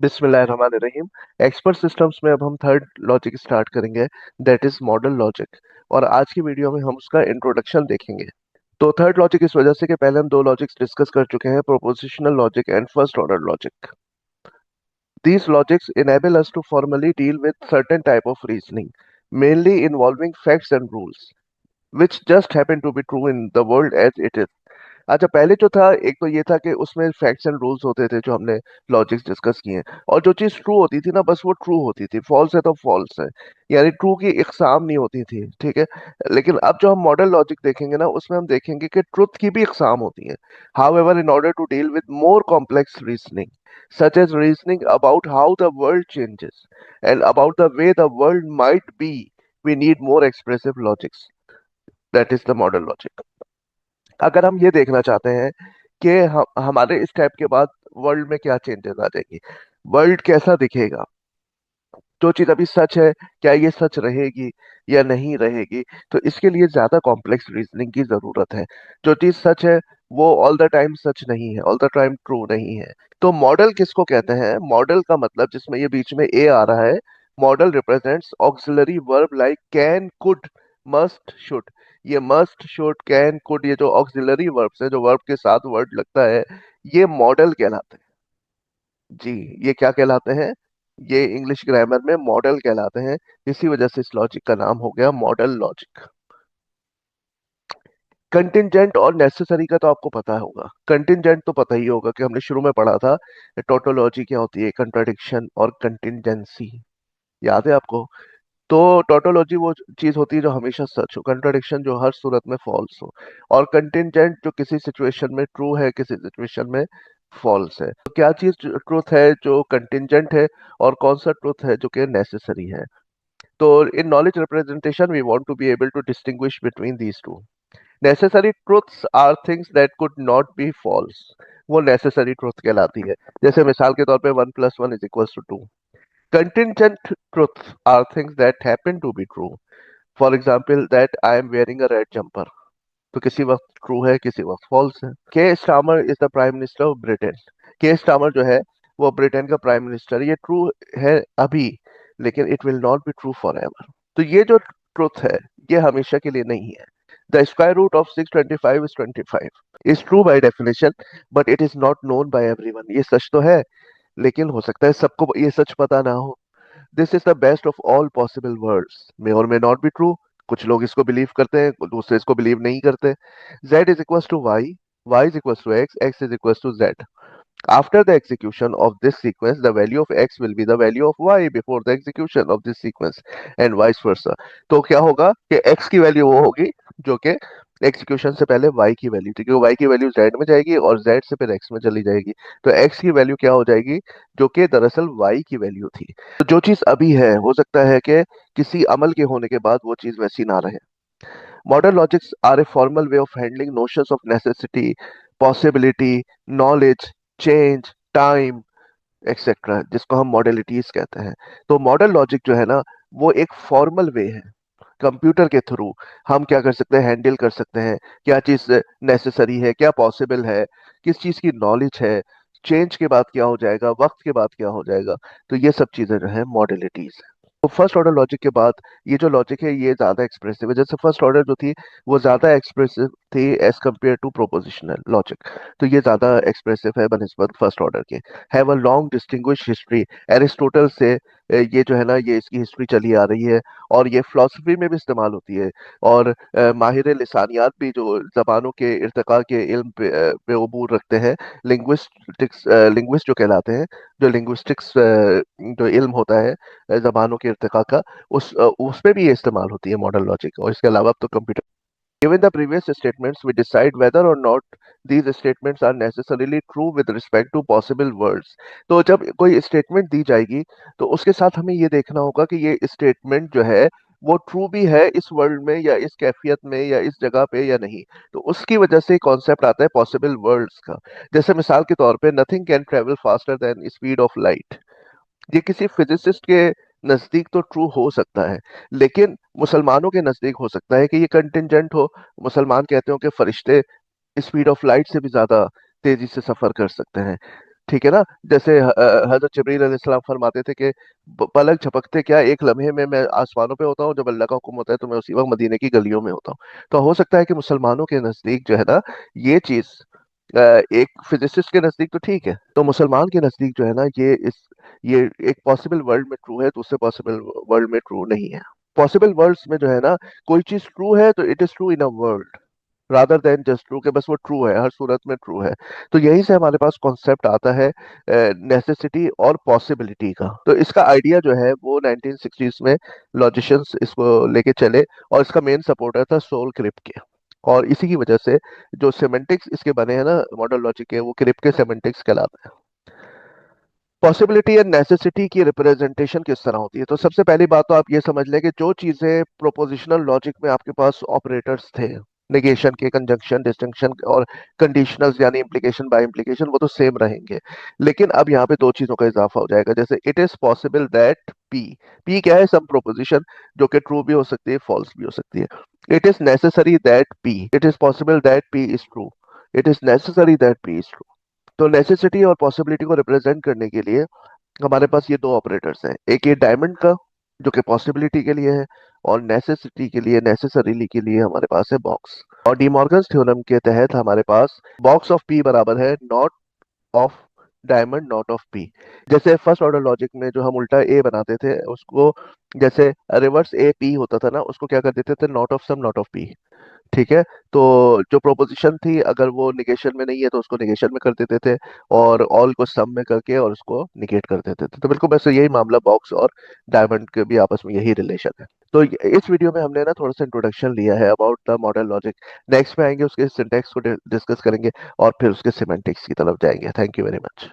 बिस्मिल्लाहिर्रहमानिर्रहीम। Expert systems में अब हम थर्ड लॉजिक स्टार्ट करेंगे, दैट इज मॉडल लॉजिक। और आज की वीडियो में हम उसका इंट्रोडक्शन देखेंगे। तो थर्ड लॉजिक इस वजह से कि पहले हम दो लॉजिक्स डिस्कस कर चुके हैं, prepositional logic and first order logic. These logics enable us to formally deal with certain type of reasoning, mainly involving facts and rules, which just happen to be true in the world as it is. अच्छा, पहले जो था एक तो ये था कि उसमें फैक्ट्स एंड रूल्स होते थे जो हमने लॉजिक्स डिस्कस किए हैं, और जो चीज ट्रू होती थी ना बस वो ट्रू होती थी, फॉल्स है तो फॉल्स है, यानी ट्रू की इकसाम नहीं होती थी। ठीक है। लेकिन अब जो हम मॉडल लॉजिक देखेंगे ना उसमें हम देखेंगे कि ट्रुथ की भी इकसाम होती है। However, in order to deal with more complex reasoning, such as reasoning about how the world changes and about the way the world might be, we need more expressive logics. That is the model logic. अगर हम ये देखना चाहते हैं कि हमारे इस type के बाद वर्ल्ड में क्या चेंजेस आ जाएंगी, वर्ल्ड कैसा दिखेगा, जो चीज अभी सच है क्या ये सच रहेगी या नहीं रहेगी, तो इसके लिए ज्यादा कॉम्प्लेक्स रीजनिंग की जरूरत है। जो चीज सच है वो ऑल द टाइम सच नहीं है, ऑल द टाइम ट्रू नहीं है। तो मॉडल किसको कहते हैं? मॉडल का मतलब, जिसमें ये बीच में ए आ रहा है, model represents auxiliary verb like can, could, must, should. ये मस्ट, शुड, कैन, कुड, ये जो ऑक्सिलरी वर्ब्स है, जो वर्ब के साथ वर्ड लगता है, ये मॉडल कहलाते हैं। जी, ये क्या कहलाते हैं? ये इंग्लिश ग्रामर में मॉडल कहलाते हैं। इसी वजह से इस लॉजिक का नाम हो गया मॉडल लॉजिक। कंटिंजेंट और नेसेसरी का तो आपको पता होगा। कंटिंजेंट तो पता ही होगा कि हमने शुरू में पढ़ा था टोटोलॉजी क्या होती है, कंट्राडिक्शन और कंटिंजेंसी। याद है आपको? तो टोटोलॉजी वो चीज होती है जो हमेशा सच हो, कंट्राडिक्शन जो हर सूरत में फॉल्स हो, और कंटिंजेंट जो किसी सिचुएशन में ट्रू है, किसी सिचुएशन में फॉल्स है। तो क्या चीज ट्रूथ है जो कंटिंजेंट है, और कौन सा ट्रूथ है जो कि नेसेसरी है? तो in knowledge representation we want to be able to distinguish between these two. Necessary truths are things that could not be false. वो नेसेसरी ट्रूथ कहलाती है। जैसे मिसाल के तौर पे 1+1=2। Contingent truths are things that happen to be true. For example, that I am wearing a red jumper. तो किसी वक्त ट्रू है, किसी वक्त फॉल्स है। के Starmer is the prime minister of Britain. के स्टामर जो है वो ब्रिटेन का प्राइम मिनिस्टर, ये ट्रू है अभी, लेकिन it will not be true for ever. तो ये जो ट्रुथ है ये हमेशा के लिए नहीं है। The square root of 625 is 25 is true by definition, but it is not known by everyone. ये सच तो है, लेकिन हो सकता है सबको ये सच पता ना हो। This is the best of all possible worlds, may और मे नॉट बी ट्रू। कुछ लोग इसको बिलीव करते हैं, दूसरे इसको बिलीव नहीं करते। z is equal to Y, y is equals to x, x is equals to z. After the execution of this sequence, the value of x will be the value of y before the execution of this sequence, and vice versa. तो क्या होगा कि x की value वो होगी जो कि execution से पहले y की वैल्यू थी, क्योंकि y की वैल्यू z में जाएगी और z से फिर x में चली जाएगी। तो x की वैल्यू क्या हो जाएगी, जो कि दरअसल y की वैल्यू थी। तो जो चीज अभी है हो सकता है कि किसी अमल के होने के बाद वो चीज वैसी ना रहे। Modern logics are a formal way of handling notions of necessity, possibility, knowledge, change, time, etcetera, जिसको हम मॉडलिटीज कहते हैं। तो मॉडल लॉजिक जो है ना वो एक फॉर्मल वे है। कंप्यूटर के थ्रू हम क्या कर सकते हैं, हैंडल कर सकते हैं क्या चीज नेसेसरी है, क्या पॉसिबल है, किस चीज की नॉलेज है, चेंज के बाद क्या हो जाएगा, वक्त के बाद क्या हो जाएगा। तो ये सब चीजें जो है मॉडलिटीज। तो फर्स्ट ऑर्डर लॉजिक के बाद ये जो लॉजिक है ये ज्यादा एक्सप्रेसिव है। जैसे फर्स्ट ऑर्डर जो थी वो ज्यादा एक्सप्रेसिव थी as compare to propositional logic. तो ये ज्यादा एक्सप्रेसिव है बनस्बत फर्स्ट ऑर्डर के। Have a long distinguish history. Aristotle से ये जो है ना ये इसकी हिस्ट्री चली आ रही है, और ये फिलोसफी में भी इस्तेमाल होती है। और माहिर लिसानियात भी जो जबानों के इर्तिका के इल्म पे उबूर रखते हैं, लिंग्विस्टिक्स, लिंग्विस्ट जो कहलाते हैं, जो लिंग्विस्टिक्स जो इल्म होता है जबानों के इर्तिका का, उस पे भी ये इस्तेमाल होती है मॉडल लॉजिक। और इसके अलावा अब तो computer. Given the previous statements, we decide whether or not these statements are necessarily true with respect to possible worlds. तो जब कोई स्टेटमेंट दी जाएगी तो उसके साथ हमें ये देखना होगा कि ये स्टेटमेंट जो है वो ट्रू भी है इस वर्ल्ड में या इस कैफियत में या इस जगह पे या नहीं। तो उसकी वजह से कॉन्सेप्ट आता है पॉसिबल वर्ल्ड्स का। जैसे मिसाल के तौर पे nothing can travel faster than speed of light. ये किसी फिजिसिस्ट के नजदीक तो ट्रू हो सकता है, लेकिन मुसलमानों के नजदीक हो सकता है कि ये कंटिंजेंट हो। मुसलमान कहते हो कि फरिश्ते स्पीड ऑफ लाइट से भी ज्यादा तेजी से सफर कर सकते हैं। ठीक है ना। जैसे हजरत जबरील अलैहिस्सलाम फरमाते थे कि पलक झपकते क्या एक लम्हे में मैं आसमानों पे होता हूँ, जब अल्लाह का हुक्म होता है तो मैं उसी वक्त मदीने की गलियों में होता हूँ। तो हो सकता है कि मुसलमानों के नजदीक जो है ना ये चीज, एक फिजिसिस्ट के नजदीक तो ठीक है, तो मुसलमान के नजदीक जो है ना ये एक पॉसिबल वर्ल्ड में ट्रू है, दूसरे पॉसिबल वर्ल्ड में ट्रू नहीं है। पॉसिबल वर्ल्ड्स में जो है ना कोई चीज ट्रू है तो it is true in a world rather than just true, के बस वो ट्रू है, हर सूरत में ट्रू है। तो यहीं से हमारे पास कॉन्सेप्ट आता है नेसेसिटी और पॉसिबिलिटी का। तो इसका आइडिया जो है वो 1960s में लॉजिशियंस इसको लेके चले, और इसका मेन सपोर्टर था सोल क्रिप के। और इसी की वजह से जो सेमेंटिक्स इसके बने हैं ना मॉडर्न लॉजिक के, वो क्रिप के सेमेंटिक्स कहलाते हैं। पॉसिबिलिटी एंड नेसेसिटी की रिप्रेजेंटेशन किस तरह होती है? तो सबसे पहली बात तो आप ये समझ लें कि जो चीजें प्रोपोजिशनल लॉजिक में आपके पास ऑपरेटर्स थे, नेगेशन के, कंजंक्शन, डिस्टिंक्शन और कंडीशनल्स यानी इम्प्लीकेशन बाय इम्प्लीकेशन, वो तो सेम रहेंगे। लेकिन अब यहाँ पे दो चीजों का इजाफा हो जाएगा, जैसे it is possible that P, P क्या है? सम प्रोपोजिशन जो कि ट्रू भी हो सकती है, फॉल्स भी हो सकती है। It is necessary that P, it is possible that P is true, it is necessary that P is true. तो नेसेसिटी और पॉसिबिलिटी को रिप्रेजेंट करने के लिए हमारे पास ये दो ऑपरेटर्स हैं, एक ये डायमंड का जो कि पॉसिबिलिटी के लिए है, और नेसेसिटी के लिए, नेसेसरीली के लिए हमारे पास है बॉक्स। और डीमॉर्गन्स थ्योरम के तहत हमारे पास बॉक्स ऑफ पी बराबर है not of diamond not of P. जैसे फर्स्ट ऑर्डर लॉजिक में जो हम उल्टा ए बनाते थे उसको, जैसे रिवर्स ए पी होता था ना, उसको क्या कर देते थे? Not of some not of P. ठीक है। तो जो प्रोपोजिशन थी अगर वो निगेशन में नहीं है तो उसको निगेशन में कर देते थे, और ऑल को सम में करके और उसको निगेट कर देते थे। तो बिल्कुल वैसे यही मामला बॉक्स और डायमंड के भी आपस में यही रिलेशन है। तो इस वीडियो में हमने ना थोड़ा सा इंट्रोडक्शन लिया है about the modern logic. Next में आएंगे उसके सिंटैक्स को डिस्कस करेंगे और फिर उसके सिमेंटिक्स की तरफ जाएंगे। Thank you very much.